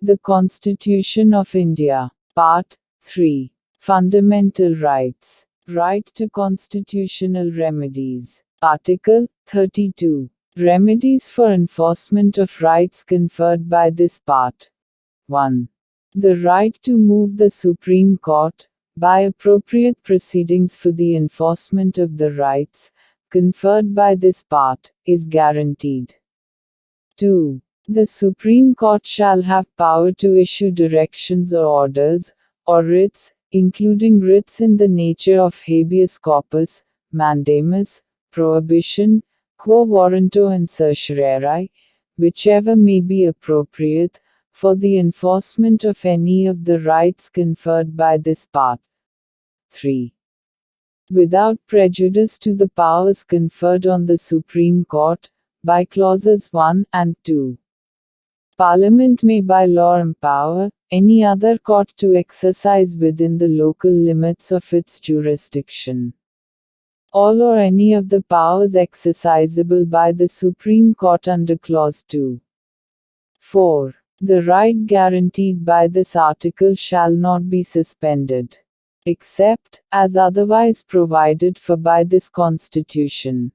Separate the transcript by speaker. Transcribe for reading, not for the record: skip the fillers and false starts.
Speaker 1: The Constitution of India. Part 3. Fundamental Rights. Right to constitutional remedies. Article 32. Remedies for enforcement of rights conferred by this part. 1. The right to move the Supreme Court, by appropriate proceedings for the enforcement of the rights conferred by this part, is guaranteed. 2. The Supreme Court shall have power to issue directions or orders, or writs, including writs in the nature of habeas corpus, mandamus, prohibition, quo warranto and certiorari, whichever may be appropriate, for the enforcement of any of the rights conferred by this part. 3. Without prejudice to the powers conferred on the Supreme Court, by clauses 1 and 2. Parliament may by law empower any other court to exercise within the local limits of its jurisdiction all or any of the powers exercisable by the Supreme Court under clause 2. 4. The right guaranteed by this article shall not be suspended, except as otherwise provided for by this Constitution.